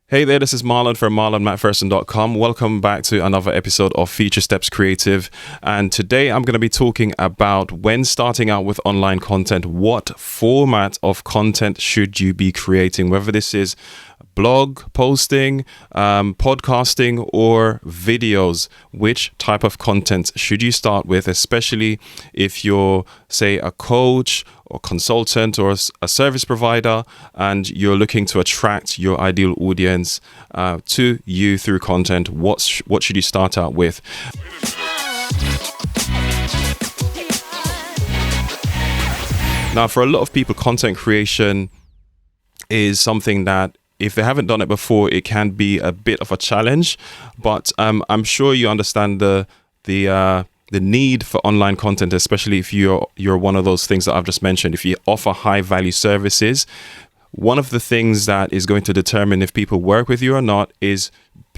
Hey there, this is Marlon from MarlonMcPherson.com. Welcome back to another episode of Future Steps Creative. And today I'm going to be talking about when starting out with online content, what format of content should you be creating, whether this is blog posting, podcasting, or videos. Which type of content should you start with, especially if you're, say, a coach or consultant or a service provider and you're looking to attract your ideal audience to you through content. What should you start out with? Now, for a lot of people, content creation is something that, if they haven't done it before, it can be a bit of a challenge. But I'm sure you understand the need for online content, especially if you're one of those things that I've just mentioned. If you offer high value services, one of the things that is going to determine if people work with you or not is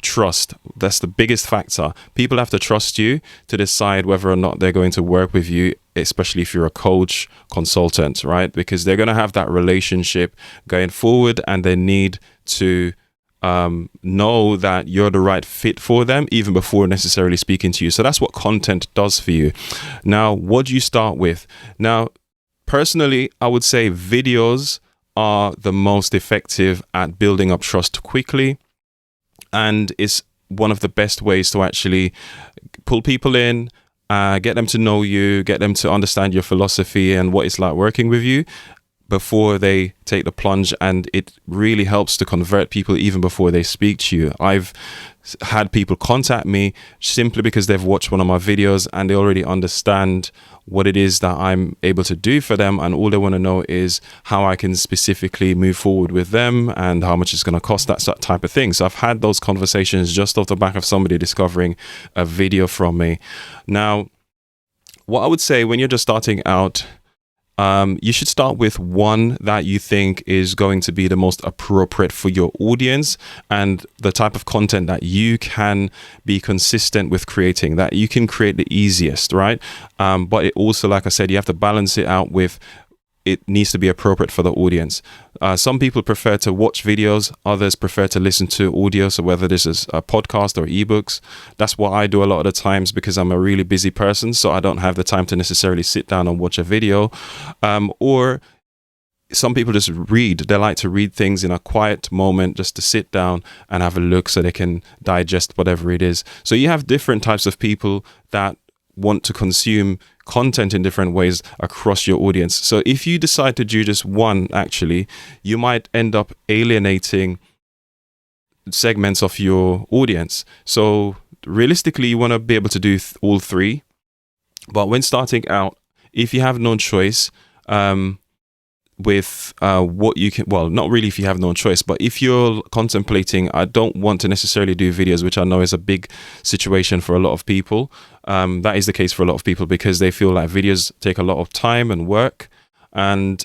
trust. That's the biggest factor. People have to trust you to decide whether or not they're going to work with you, especially if you're a coach, consultant, right? Because they're going to have that relationship going forward and they need to know that you're the right fit for them even before necessarily speaking to you. So that's what content does for you. Now, what do you start with? Now, personally, I would say videos are the most effective at building up trust quickly, and it's one of the best ways to actually pull people in, get them to know you, get them to understand your philosophy and what it's like working with you before they take the plunge. And it really helps to convert people even before they speak to you. I've had people contact me simply because they've watched one of my videos and they already understand what it is that I'm able to do for them, and all they want to know is how I can specifically move forward with them and how much it's going to cost, that type of thing. So I've had those conversations just off the back of somebody discovering a video from me. Now, what I would say when you're just starting out, you should start with one that you think is going to be the most appropriate for your audience and the type of content that you can be consistent with creating, that you can create the easiest, right? But it also, like I said, you have to balance it out with it needs to be appropriate for the audience. Some people prefer to watch videos, others prefer to listen to audio. So whether this is a podcast or ebooks, that's what I do a lot of the times because I'm a really busy person. So I don't have the time to necessarily sit down and watch a video. Or some people just read. They like to read things in a quiet moment just to sit down and have a look so they can digest whatever it is. So you have different types of people that want to consume content in different ways across your audience. So if you decide to do just one, actually, you might end up alienating segments of your audience. So realistically, you want to be able to do all three. But when starting out, if you have no choice, with what you can, well, not really if you have no choice, but if you're contemplating, I don't want to necessarily do videos, which I know is a big situation for a lot of people. That is the case for a lot of people because they feel like videos take a lot of time and work, and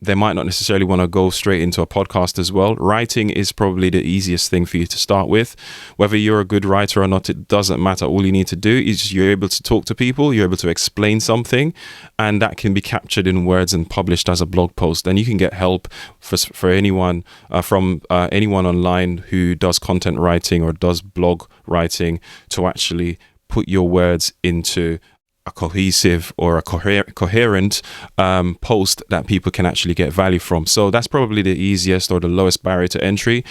they might not necessarily want to go straight into a podcast as well. Writing is probably the easiest thing for you to start with. Whether you're a good writer or not, it doesn't matter. All you need to do is you're able to talk to people, you're able to explain something, and that can be captured in words and published as a blog post. And you can get help for anyone from anyone online who does content writing or does blog writing to actually put your words into a cohesive or a coherent post that people can actually get value from. So that's probably the easiest or the lowest barrier to entry.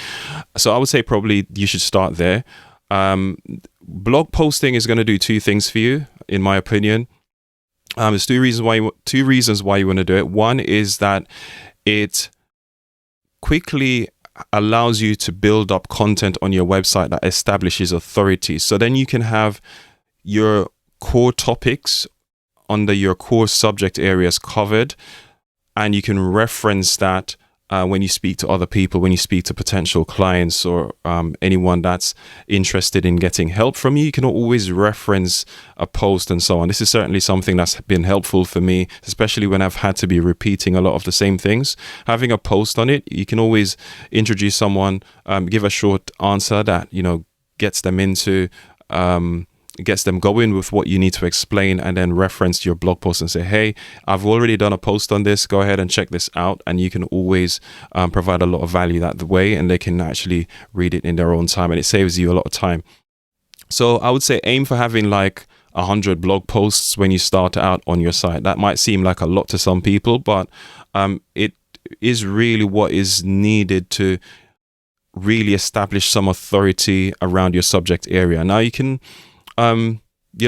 So I would say probably you should start there. Blog posting is going to do two things for you, in my opinion. There's two reasons why you want to do it. One is that it quickly allows you to build up content on your website that establishes authority. So then you can have your core topics under your core subject areas covered, and you can reference that when you speak to other people, when you speak to potential clients or anyone that's interested in getting help from you. You can always reference a post and so on. This is certainly something that's been helpful for me, especially when I've had to be repeating a lot of the same things. Having a post on it, you can always introduce someone, give a short answer that gets them into gets them going with what you need to explain, and then reference your blog post and say, hey, I've already done a post on this, go ahead and check this out. And you can always provide a lot of value that way, and they can actually read it in their own time, and it saves you a lot of time. So I would say aim for having like 100 blog posts when you start out on your site. That might seem like a lot to some people, but it is really what is needed to really establish some authority around your subject area. Now you can, you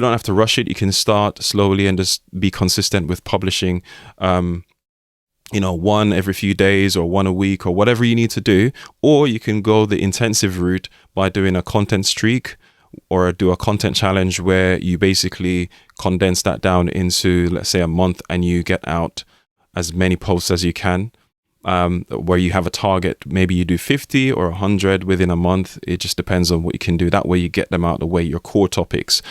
don't have to rush it. You can start slowly and just be consistent with publishing, one every few days or one a week or whatever you need to do. Or you can go the intensive route by doing a content streak or do a content challenge where you basically condense that down into, let's say, a month, and you get out as many posts as you can. Where you have a target, maybe you do 50 or 100 within a month. It just depends on what you can do. That way you get them out of the way, your core topics.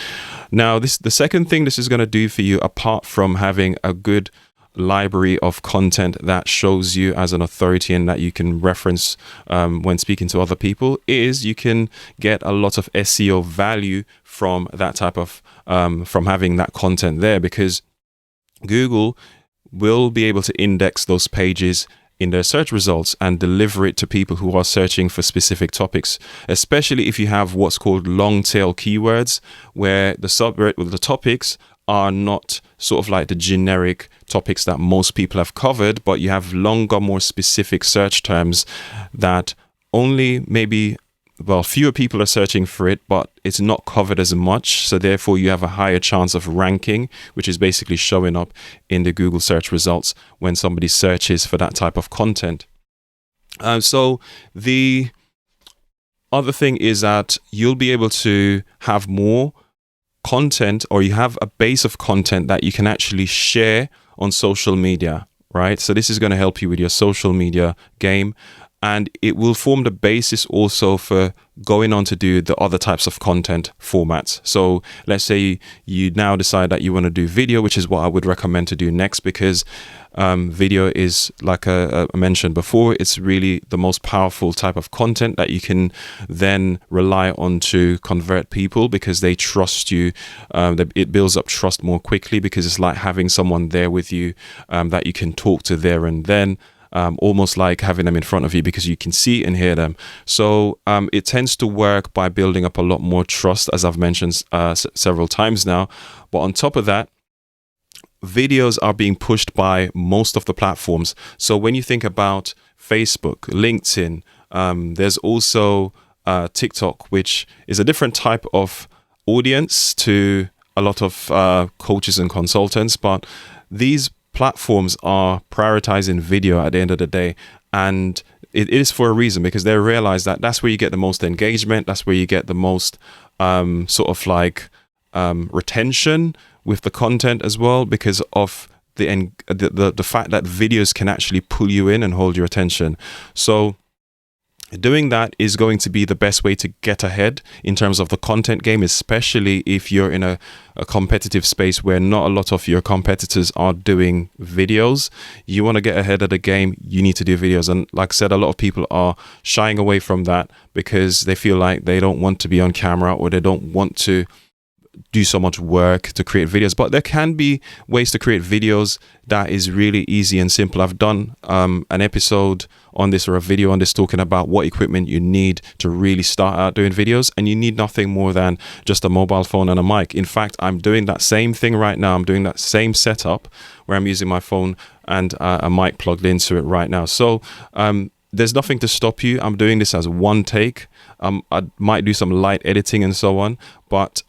Now, the second thing this is going to do for you, apart from having a good library of content that shows you as an authority and that you can reference when speaking to other people, is you can get a lot of SEO value from that type of from having that content there, because Google will be able to index those pages in their search results and deliver it to people who are searching for specific topics, especially if you have what's called long tail keywords, where the topics are not sort of like the generic topics that most people have covered, but you have longer, more specific search terms that only fewer people are searching for it, but it's not covered as much. So therefore you have a higher chance of ranking, which is basically showing up in the Google search results when somebody searches for that type of content. So the other thing is that you'll be able to have more content, or you have a base of content that you can actually share on social media, right? So this is going to help you with your social media game. And it will form the basis also for going on to do the other types of content formats. So let's say you now decide that you want to do video, which is what I would recommend to do next, because video is, like I mentioned before, it's really the most powerful type of content that you can then rely on to convert people, because they trust you. It builds up trust more quickly, because it's like having someone there with you that you can talk to there and then. Almost like having them in front of you, because you can see and hear them. So it tends to work by building up a lot more trust, as I've mentioned several times now. But on top of that, videos are being pushed by most of the platforms. So when you think about Facebook, LinkedIn, there's also TikTok, which is a different type of audience to a lot of coaches and consultants. But these platforms are prioritizing video at the end of the day, and it is for a reason, because they realize that that's where you get the most engagement, that's where you get the most sort of like retention with the content as well, because of the fact that videos can actually pull you in and hold your attention. So doing that is going to be the best way to get ahead in terms of the content game, especially if you're in a competitive space where not a lot of your competitors are doing videos. You want to get ahead of the game, you need to do videos. And like I said, a lot of people are shying away from that because they feel like they don't want to be on camera, or they don't want to do so much work to create videos. But there can be ways to create videos that is really easy and simple. I've done an episode on this, or a video on this, talking about what equipment you need to really start out doing videos, and you need nothing more than just a mobile phone and a mic. In fact, I'm doing that same thing right now. I'm doing that same setup where I'm using my phone and a mic plugged into it right now. So there's nothing to stop you. I'm doing this as one take. I might do some light editing and so on, but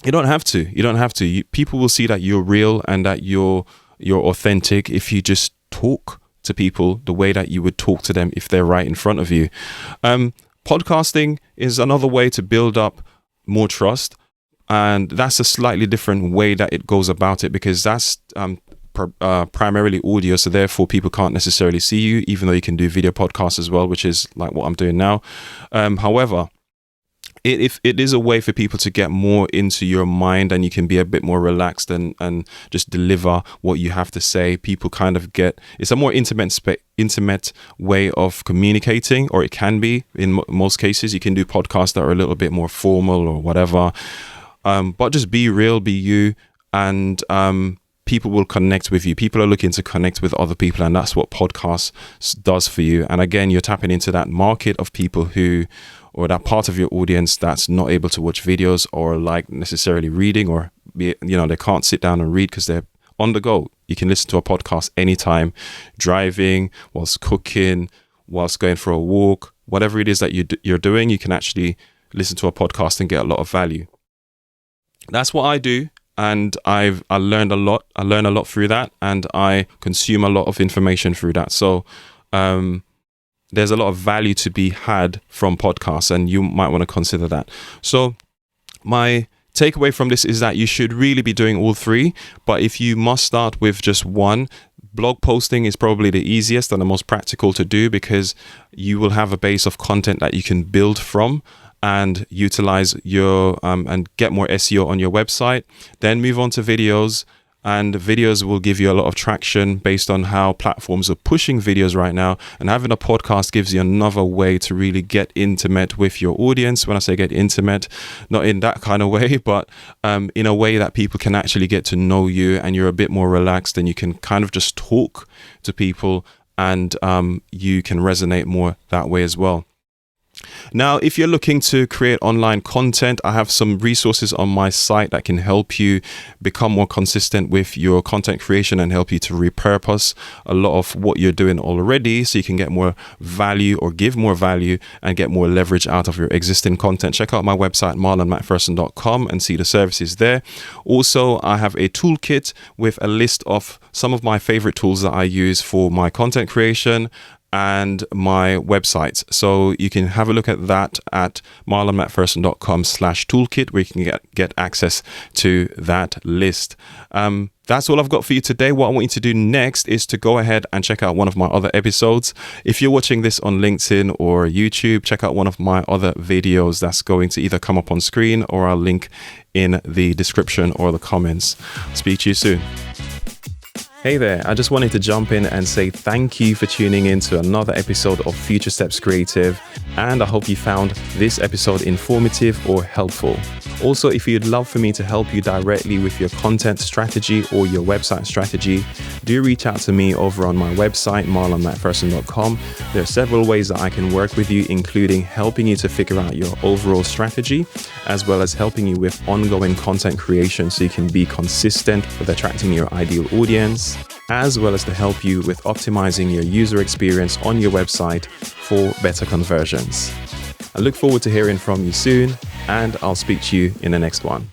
you don't have to. You don't have to. People will see that you're real and that you're authentic if you just talk to people the way that you would talk to them if they're right in front of you. Podcasting is another way to build up more trust, and that's a slightly different way that it goes about it, because that's primarily audio, so therefore people can't necessarily see you, even though you can do video podcasts as well, which is like what I'm doing now. However, it is a way for people to get more into your mind, and you can be a bit more relaxed and just deliver what you have to say. People kind of it's a more intimate way of communicating, or it can be in most cases. You can do podcasts that are a little bit more formal or whatever. But just be real, be you, and people will connect with you. People are looking to connect with other people, and that's what podcasts does for you. And again, you're tapping into that market of people or that part of your audience that's not able to watch videos or like necessarily reading, or they can't sit down and read because they're on the go. You can listen to a podcast anytime, driving, whilst cooking, whilst going for a walk, whatever it is that you're doing, you can actually listen to a podcast and get a lot of value. That's what I do. And I learned a lot. I learn a lot through that, and I consume a lot of information through that. So there's a lot of value to be had from podcasts, and you might want to consider that. So my takeaway from this is that you should really be doing all three. But if you must start with just one, blog posting is probably the easiest and the most practical to do, because you will have a base of content that you can build from and utilize your and get more SEO on your website. Then move on to videos, and videos will give you a lot of traction based on how platforms are pushing videos right now. And having a podcast gives you another way to really get intimate with your audience. When I say get intimate, not in that kind of way, but in a way that people can actually get to know you, and you're a bit more relaxed, and you can kind of just talk to people, and you can resonate more that way as well. Now, if you're looking to create online content, I have some resources on my site that can help you become more consistent with your content creation and help you to repurpose a lot of what you're doing already, so you can get more value or give more value and get more leverage out of your existing content. Check out my website, marlonmcpherson.com, and see the services there. Also, I have a toolkit with a list of some of my favorite tools that I use for my content creation and my websites. So you can have a look at that at marlonmcpherson.com/toolkit, where you can get access to that list. That's all I've got for you today. What I want you to do next is to go ahead and check out one of my other episodes. If you're watching this on LinkedIn or YouTube, check out one of my other videos that's going to either come up on screen, or I'll link in the description or the comments. Speak to you soon. Hey there, I just wanted to jump in and say thank you for tuning in to another episode of Future Steps Creative, and I hope you found this episode informative or helpful. Also, if you'd love for me to help you directly with your content strategy or your website strategy, do reach out to me over on my website, marlonmcpherson.com. There are several ways that I can work with you, including helping you to figure out your overall strategy, as well as helping you with ongoing content creation so you can be consistent with attracting your ideal audience, as well as to help you with optimizing your user experience on your website for better conversions. I look forward to hearing from you soon, and I'll speak to you in the next one.